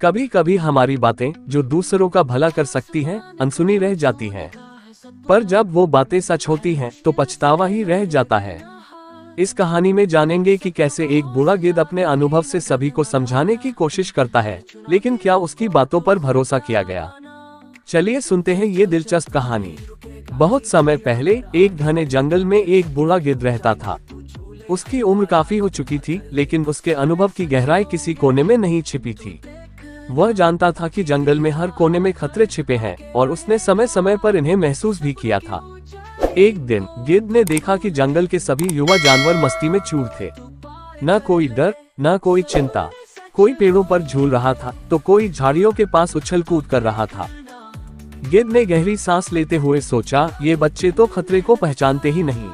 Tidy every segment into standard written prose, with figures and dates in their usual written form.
कभी कभी हमारी बातें जो दूसरों का भला कर सकती हैं, अनसुनी रह जाती हैं। पर जब वो बातें सच होती हैं तो पछतावा ही रह जाता है। इस कहानी में जानेंगे कि कैसे एक बूढ़ा गिद्ध अपने अनुभव से सभी को समझाने की कोशिश करता है, लेकिन क्या उसकी बातों पर भरोसा किया गया। चलिए सुनते हैं ये दिलचस्प कहानी। बहुत समय पहले एक घने जंगल में एक बूढ़ा गिद्ध रहता था। उसकी उम्र काफी हो चुकी थी, लेकिन उसके अनुभव की गहराई किसी कोने में नहीं छिपी थी। वह जानता था कि जंगल में हर कोने में खतरे छिपे हैं और उसने समय समय पर इन्हें महसूस भी किया था। एक दिन गिद्ध ने देखा कि जंगल के सभी युवा जानवर मस्ती में चूर थे। न कोई डर, न कोई चिंता। कोई पेड़ों पर झूल रहा था तो कोई झाड़ियों के पास उछल कूद कर रहा था। गिद्ध ने गहरी सांस लेते हुए सोचा, ये बच्चे तो खतरे को पहचानते ही नहीं,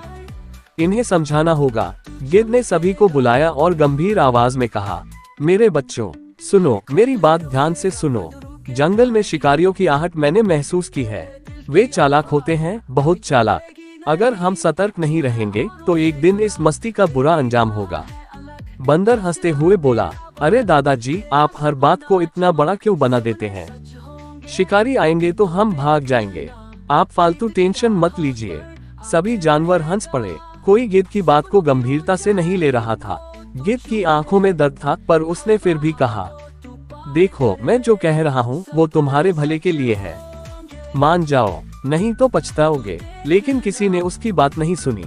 इन्हें समझाना होगा। गिद्ध ने सभी को बुलाया और गंभीर आवाज में कहा, मेरे बच्चों, सुनो, मेरी बात ध्यान से सुनो। जंगल में शिकारियों की आहट मैंने महसूस की है। वे चालाक होते हैं, बहुत चालाक। अगर हम सतर्क नहीं रहेंगे तो एक दिन इस मस्ती का बुरा अंजाम होगा। बंदर हंसते हुए बोला, अरे दादाजी, आप हर बात को इतना बड़ा क्यों बना देते हैं? शिकारी आएंगे तो हम भाग जाएंगे। आप फालतू टेंशन मत लीजिए। सभी जानवर हंस पड़े। कोई गिद्ध की बात को गंभीरता से नहीं ले रहा था। गिद्ध की आंखों में दर्द था, पर उसने फिर भी कहा, देखो, मैं जो कह रहा हूँ वो तुम्हारे भले के लिए है। मान जाओ, नहीं तो पछताओगे। लेकिन किसी ने उसकी बात नहीं सुनी।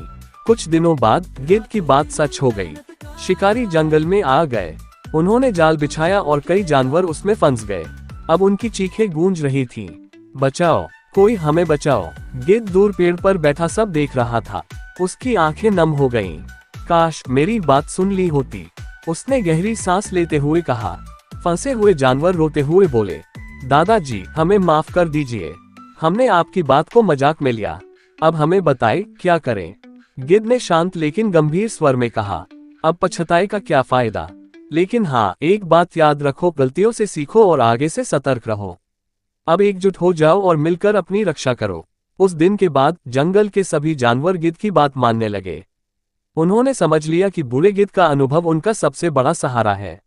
कुछ दिनों बाद गिद्ध की बात सच हो गई। शिकारी जंगल में आ गए। उन्होंने जाल बिछाया और कई जानवर उसमें फंस गए। अब उनकी चीखें गूंज रही थीं, बचाओ, कोई हमें बचाओ। गिद्ध दूर पेड़ पर बैठा सब देख रहा था। उसकी आंखें नम हो गईं। काश मेरी बात सुन ली होती। उसने गहरी सांस लेते हुए कहा। फंसे हुए जानवर रोते हुए बोले, दादाजी, हमें माफ कर दीजिए। हमने आपकी बात को मजाक में लिया। अब हमें बताएं क्या करें। गिद्ध ने शांत लेकिन गंभीर स्वर में कहा, अब पछताए का क्या फायदा? लेकिन हाँ, एक बात याद रखो, गलतियों से सीखो और आगे से सतर्क रहो। अब एकजुट हो जाओ और मिलकर अपनी रक्षा करो। उस दिन के बाद जंगल के सभी जानवर गिद्ध की बात मानने लगे। उन्होंने समझ लिया कि बूढ़े गिद्ध का अनुभव उनका सबसे बड़ा सहारा है।